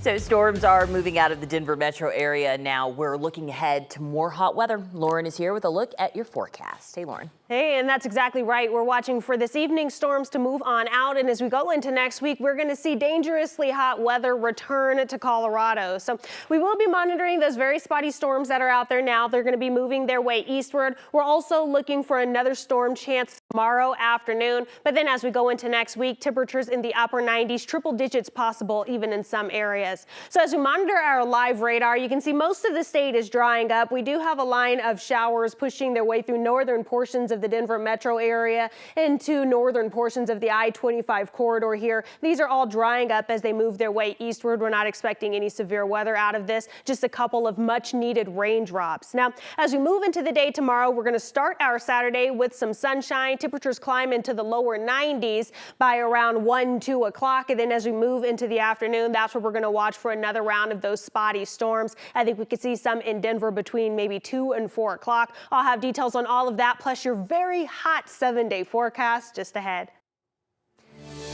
So storms are moving out of the Denver metro area now. We're looking ahead to more hot weather. Lauren is here with a look at your forecast. Hey, Lauren. Hey, and that's exactly right. We're watching for this evening's storms to move on out. And as we go into next week, we're going to see dangerously hot weather return to Colorado. So we will be monitoring those very spotty storms that are out there now. They're going to be moving their way eastward. We're also looking for another storm chance tomorrow afternoon. But then as we go into next week, temperatures in the upper 90s, triple digits possible even in some areas. So as we monitor our live radar, you can see most of the state is drying up. We do have a line of showers pushing their way through northern portions of the Denver metro area into northern portions of the I-25 corridor here. These are all drying up as they move their way eastward. We're not expecting any severe weather out of this, just a couple of much needed raindrops. Now, as we move into the day tomorrow, we're going to start our Saturday with some sunshine. Temperatures climb into the lower 90s by around 2 o'clock. And then as we move into the afternoon, that's where we're going to watch for another round of those spotty storms. I think we could see some in Denver between maybe 2 and 4 o'clock. I'll have details on all of that, plus your very hot 7-day forecast just ahead.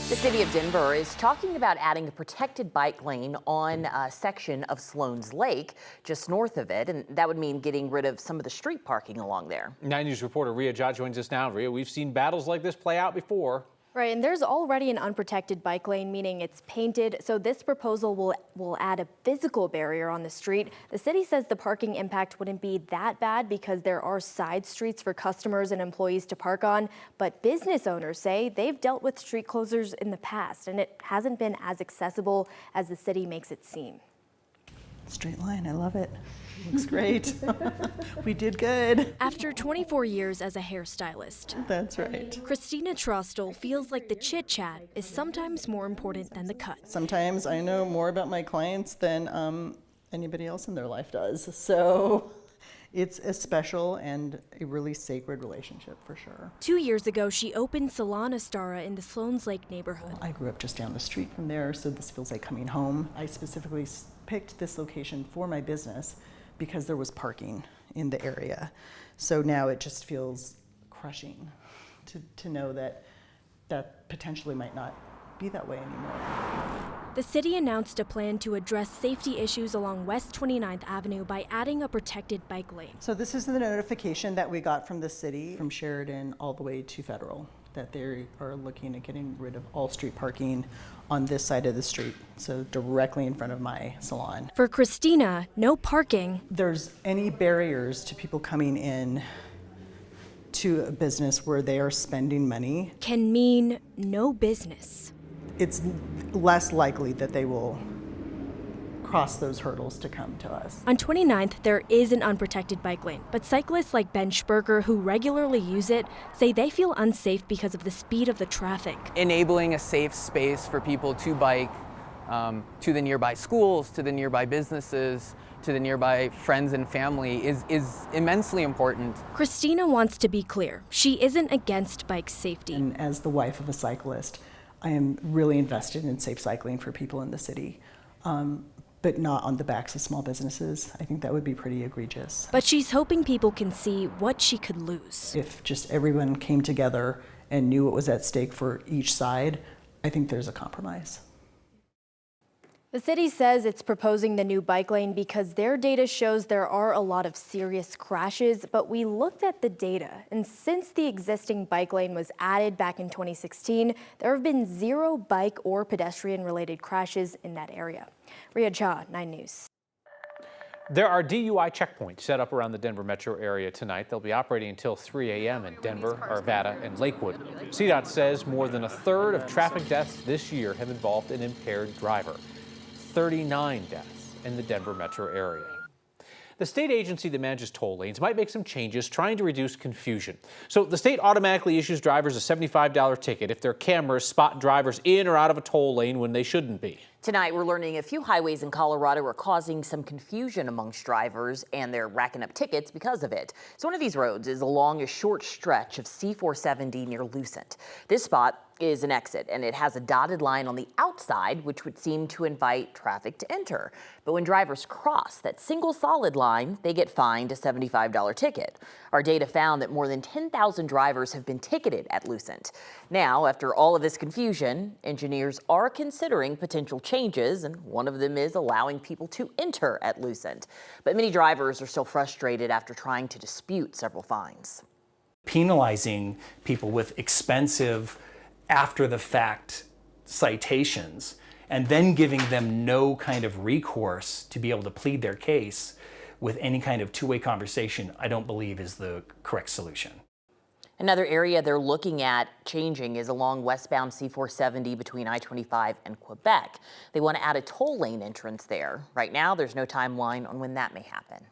The city of Denver is talking about adding a protected bike lane on a section of Sloan's Lake just north of it, and that would mean getting rid of some of the street parking along there. 9 News reporter Rhea Jha joins us now. Rhea, we've seen battles like this play out before. Right, and there's already an unprotected bike lane, meaning it's painted. So this proposal will add a physical barrier on the street. The city says the parking impact wouldn't be that bad because there are side streets for customers and employees to park on. But business owners say they've dealt with street closures in the past, and it hasn't been as accessible as the city makes it seem. Straight line, I love it. Looks great. We did good. After 24 years as a hairstylist. That's right. Christina Trostel feels like the chit-chat is sometimes more important than the cut. Sometimes I know more about my clients than anybody else in their life does. So it's a special and a really sacred relationship for sure. 2 years ago, she opened Salon Astara in the Sloan's Lake neighborhood. I grew up just down the street from there, so this feels like coming home. I specifically picked this location for my business because there was parking in the area. So now it just feels crushing to know that that potentially might not be that way anymore. The city announced a plan to address safety issues along West 29th Avenue by adding a protected bike lane. So this is the notification that we got from the city, from Sheridan all the way to Federal, that they are looking at getting rid of all street parking on this side of the street, so directly in front of my salon. For Christina, no parking. There's any barriers to people coming in to a business where they are spending money Can mean no business. It's less likely that they will cross those hurdles to come to us. On 29th, there is an unprotected bike lane, but cyclists like Ben Sperger, who regularly use it, say they feel unsafe because of the speed of the traffic. Enabling a safe space for people to bike to the nearby schools, to the nearby businesses, to the nearby friends and family is immensely important. Christina wants to be clear. She isn't against bike safety. And as the wife of a cyclist, I am really invested in safe cycling for people in the city. But not on the backs of small businesses. I think that would be pretty egregious. But she's hoping people can see what she could lose. If just everyone came together and knew what was at stake for each side, I think there's a compromise. The city says it's proposing the new bike lane because their data shows there are a lot of serious crashes, but we looked at the data, and since the existing bike lane was added back in 2016, there have been 0 bike or pedestrian-related crashes in that area. Rhea Jha, 9 News. There are DUI checkpoints set up around the Denver metro area tonight. They'll be operating until 3 a.m. in Denver, Arvada, and Lakewood. CDOT says more than a third of traffic deaths this year have involved an impaired driver. 39 deaths in the Denver metro area. The state agency that manages toll lanes might make some changes trying to reduce confusion. So the state automatically issues drivers a $75 ticket if their cameras spot drivers in or out of a toll lane when they shouldn't be. Tonight, we're learning a few highways in Colorado are causing some confusion amongst drivers, and they're racking up tickets because of it. So one of these roads is along a short stretch of C-470 near Lucent. This spot is an exit, and it has a dotted line on the outside, which would seem to invite traffic to enter. But when drivers cross that single solid line, they get fined a $75 ticket. Our data found that more than 10,000 drivers have been ticketed at Lucent. Now, after all of this confusion, engineers are considering potential changes, and one of them is allowing people to enter at Lucent. But many drivers are still frustrated after trying to dispute several fines. Penalizing people with expensive after-the-fact citations and then giving them no kind of recourse to be able to plead their case with any kind of two-way conversation, I don't believe is the correct solution. Another area they're looking at changing is along westbound C-470 between I-25 and Quebec. They want to add a toll lane entrance there. Right now, there's no timeline on when that may happen.